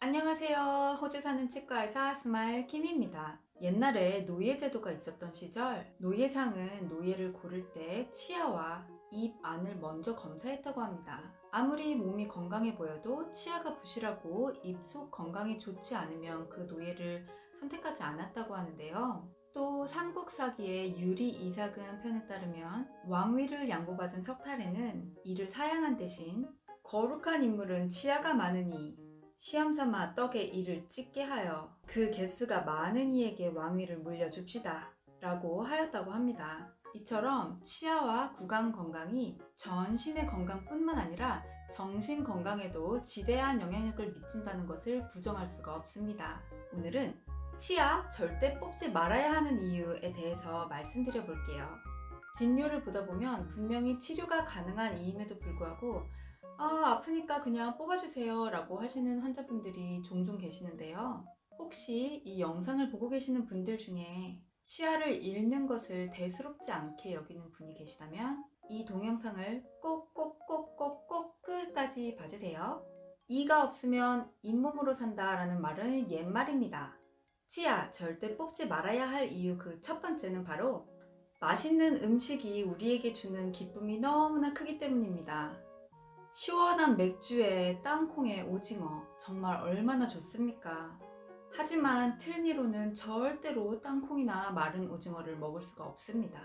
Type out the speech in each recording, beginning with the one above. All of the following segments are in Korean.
안녕하세요. 호주 사는 치과의사 스마일 킴입니다. 옛날에 노예제도가 있었던 시절, 노예상은 노예를 고를 때 치아와 입 안을 먼저 검사했다고 합니다. 아무리 몸이 건강해 보여도 치아가 부실하고 입 속 건강이 좋지 않으면 그 노예를 선택하지 않았다고 하는데요. 또 삼국사기의 유리 이삭은 편에 따르면 왕위를 양보받은 석탈에는 이를 사양한 대신 거룩한 인물은 치아가 많으니 시험삼아 떡에 이를 찢게 하여 그 개수가 많은 이에게 왕위를 물려줍시다 라고 하였다고 합니다. 이처럼 치아와 구강 건강이 전신의 건강뿐만 아니라 정신 건강에도 지대한 영향력을 미친다는 것을 부정할 수가 없습니다. 오늘은 치아 절대 뽑지 말아야 하는 이유에 대해서 말씀드려 볼게요. 진료를 보다 보면 분명히 치료가 가능한 이임에도 불구하고 아프니까 그냥 뽑아주세요 라고 하시는 환자분들이 종종 계시는데요. 혹시 이 영상을 보고 계시는 분들 중에 치아를 잃는 것을 대수롭지 않게 여기는 분이 계시다면 이 동영상을 꼭꼭꼭꼭꼭 끝까지 봐주세요. 이가 없으면 잇몸으로 산다 라는 말은 옛말입니다. 치아 절대 뽑지 말아야 할 이유 그 첫 번째는 바로 맛있는 음식이 우리에게 주는 기쁨이 너무나 크기 때문입니다. 시원한 맥주에 땅콩에 오징어 정말 얼마나 좋습니까? 하지만 틀니로는 절대로 땅콩이나 마른 오징어를 먹을 수가 없습니다.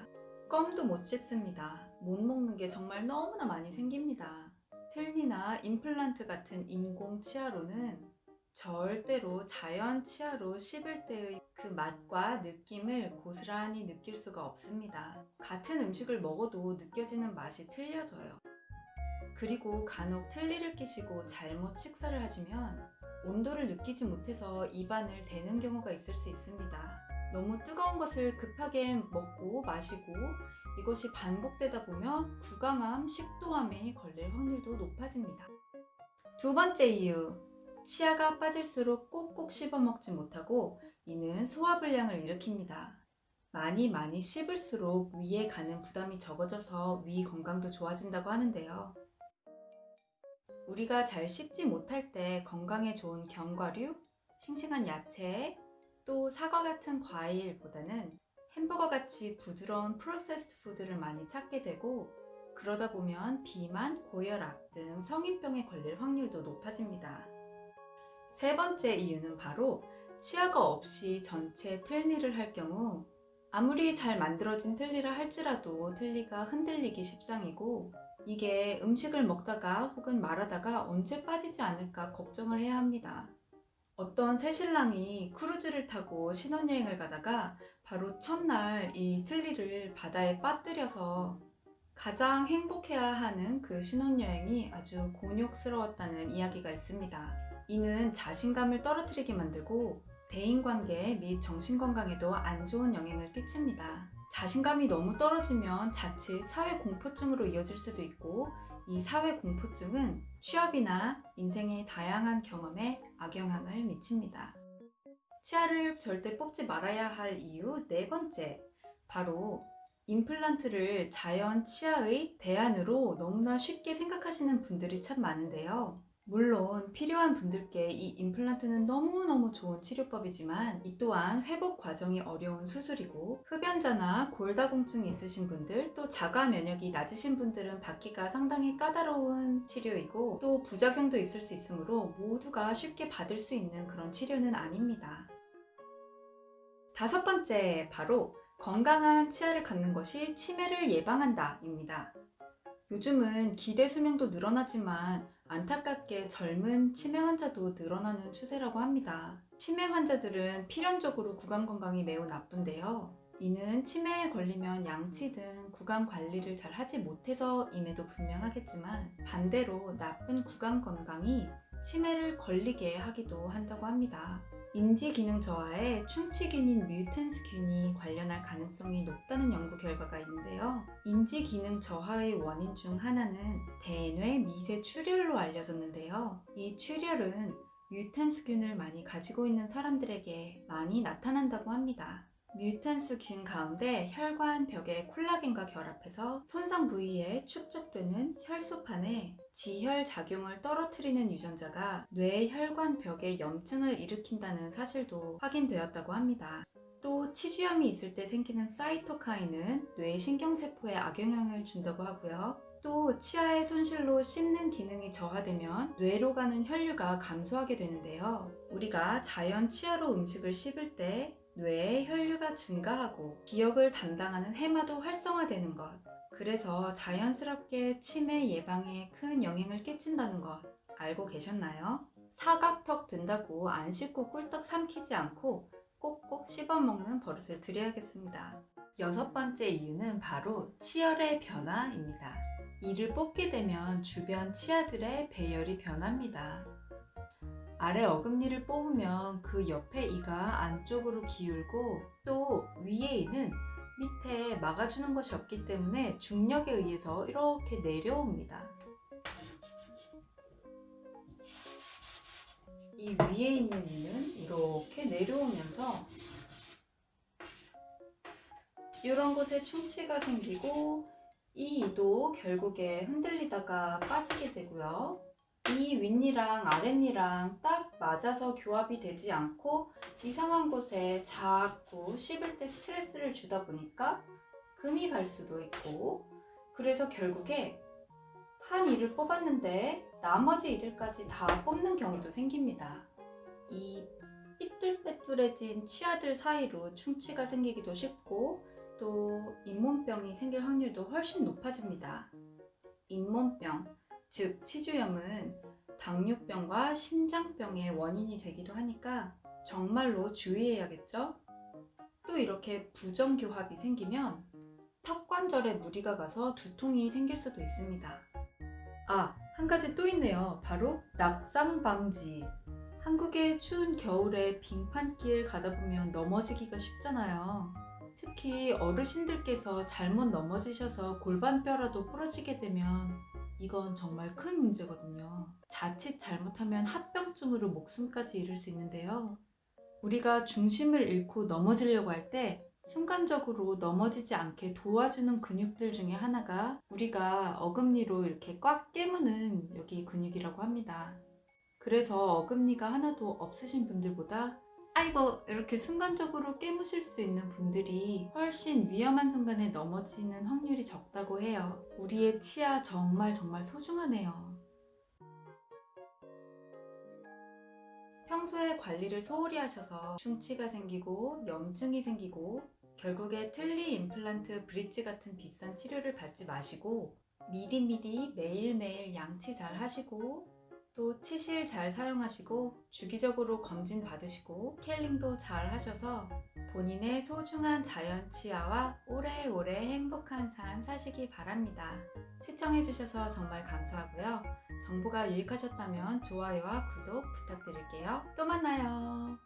껌도 못 씹습니다. 못 먹는 게 정말 너무나 많이 생깁니다. 틀니나 임플란트 같은 인공 치아로는 절대로 자연 치아로 씹을 때의 그 맛과 느낌을 고스란히 느낄 수가 없습니다. 같은 음식을 먹어도 느껴지는 맛이 틀려져요. 그리고 간혹 틀니를 끼시고 잘못 식사를 하시면 온도를 느끼지 못해서 입안을 대는 경우가 있을 수 있습니다. 너무 뜨거운 것을 급하게 먹고 마시고 이것이 반복되다 보면 구강암, 식도암에 걸릴 확률도 높아집니다. 두 번째 이유, 치아가 빠질수록 꼭꼭 씹어 먹지 못하고 이는 소화불량을 일으킵니다. 많이 씹을수록 위에 가는 부담이 적어져서 위 건강도 좋아진다고 하는데요. 우리가 잘 씹지 못할 때 건강에 좋은 견과류, 싱싱한 야채, 또 사과 같은 과일보다는 햄버거 같이 부드러운 프로세스드 푸드를 많이 찾게 되고 그러다 보면 비만, 고혈압 등 성인병에 걸릴 확률도 높아집니다. 세 번째 이유는 바로 치아가 없이 전체 틀니를 할 경우 아무리 잘 만들어진 틀니라 할지라도 틀니가 흔들리기 십상이고 이게 음식을 먹다가 혹은 말하다가 언제 빠지지 않을까 걱정을 해야 합니다. 어떤 새신랑이 크루즈를 타고 신혼여행을 가다가 바로 첫날 이 틀니를 바다에 빠뜨려서 가장 행복해야 하는 그 신혼여행이 아주 곤욕스러웠다는 이야기가 있습니다. 이는 자신감을 떨어뜨리게 만들고 대인관계 및 정신건강에도 안 좋은 영향을 끼칩니다. 자신감이 너무 떨어지면 자칫 사회공포증으로 이어질 수도 있고 이 사회공포증은 취업이나 인생의 다양한 경험에 악영향을 미칩니다. 치아를 절대 뽑지 말아야 할 이유 네 번째, 바로 임플란트를 자연 치아의 대안으로 너무나 쉽게 생각하시는 분들이 참 많은데요. 물론 필요한 분들께 이 임플란트는 너무너무 좋은 치료법이지만 이 또한 회복 과정이 어려운 수술이고 흡연자나 골다공증 있으신 분들 또 자가 면역이 낮으신 분들은 받기가 상당히 까다로운 치료이고 또 부작용도 있을 수 있으므로 모두가 쉽게 받을 수 있는 그런 치료는 아닙니다. 다섯 번째, 바로 건강한 치아를 갖는 것이 치매를 예방한다 입니다. 요즘은 기대 수명도 늘어나지만 안타깝게 젊은 치매 환자도 늘어나는 추세라고 합니다. 치매 환자들은 필연적으로 구강 건강이 매우 나쁜데요. 이는 치매에 걸리면 양치 등 구강 관리를 잘 하지 못해서임에도 분명하겠지만 반대로 나쁜 구강 건강이 치매를 걸리게 하기도 한다고 합니다. 인지 기능 저하에 충치균인 뮤텐스균이 관련할 가능성이 높다는 연구 결과가 있는데요. 인지 기능 저하의 원인 중 하나는 대뇌 미세 출혈로 알려졌는데요. 이 출혈은 뮤텐스균을 많이 가지고 있는 사람들에게 많이 나타난다고 합니다. 뮤탄스 균 가운데 혈관 벽의 콜라겐과 결합해서 손상 부위에 축적되는 혈소판에 지혈 작용을 떨어뜨리는 유전자가 뇌 혈관 벽에 염증을 일으킨다는 사실도 확인되었다고 합니다. 또 치주염이 있을 때 생기는 사이토카인은 뇌 신경세포에 악영향을 준다고 하고요. 또 치아의 손실로 씹는 기능이 저하되면 뇌로 가는 혈류가 감소하게 되는데요. 우리가 자연 치아로 음식을 씹을 때 뇌에 혈류가 증가하고 기억을 담당하는 해마도 활성화되는 것. 그래서 자연스럽게 치매 예방에 큰 영향을 끼친다는 것 알고 계셨나요? 사각턱 된다고 안 씹고 꿀떡 삼키지 않고 꼭꼭 씹어 먹는 버릇을 들여야겠습니다. 6번째 이유는 바로 치열의 변화입니다. 이를 뽑게 되면 주변 치아들의 배열이 변합니다. 아래 어금니를 뽑으면 그 옆에 이가 안쪽으로 기울고 또 위에 이는 밑에 막아주는 것이 없기 때문에 중력에 의해서 이렇게 내려옵니다. 이 위에 있는 이는 이렇게 내려오면서 이런 곳에 충치가 생기고 이 이도 결국에 흔들리다가 빠지게 되고요. 이 윗니랑 아랫니랑 딱 맞아서 교합이 되지 않고 이상한 곳에 자꾸 씹을 때 스트레스를 주다 보니까 금이 갈 수도 있고, 그래서 결국에 한 이를 뽑았는데 나머지 이들까지 다 뽑는 경우도 생깁니다. 이 삐뚤빼뚤해진 치아들 사이로 충치가 생기기도 쉽고 또 잇몸병이 생길 확률도 훨씬 높아집니다. 잇몸병, 즉 치주염은 당뇨병과 심장병의 원인이 되기도 하니까 정말로 주의해야겠죠? 또 이렇게 부정교합이 생기면 턱관절에 무리가 가서 두통이 생길 수도 있습니다. 아, 한 가지 또 있네요. 바로 낙상 방지. 한국의 추운 겨울에 빙판길 가다 보면 넘어지기가 쉽잖아요. 특히 어르신들께서 잘못 넘어지셔서 골반뼈라도 부러지게 되면 이건 정말 큰 문제거든요. 자칫 잘못하면 합병증으로 목숨까지 잃을 수 있는데요. 우리가 중심을 잃고 넘어지려고 할 때 순간적으로 넘어지지 않게 도와주는 근육들 중에 하나가 우리가 어금니로 이렇게 꽉 깨무는 여기 근육이라고 합니다. 그래서 어금니가 하나도 없으신 분들보다 아이고 이렇게 순간적으로 깨무실 수 있는 분들이 훨씬 위험한 순간에 넘어지는 확률이 적다고 해요. 우리의 치아 정말 소중하네요. 평소에 관리를 소홀히 하셔서 충치가 생기고 염증이 생기고 결국에 틀니 임플란트 브릿지 같은 비싼 치료를 받지 마시고 미리미리 매일매일 양치 잘 하시고 또 치실 잘 사용하시고 주기적으로 검진 받으시고 스케일링도 잘 하셔서 본인의 소중한 자연 치아와 오래오래 행복한 삶 사시기 바랍니다. 시청해주셔서 정말 감사하고요. 정보가 유익하셨다면 좋아요와 구독 부탁드릴게요. 또 만나요.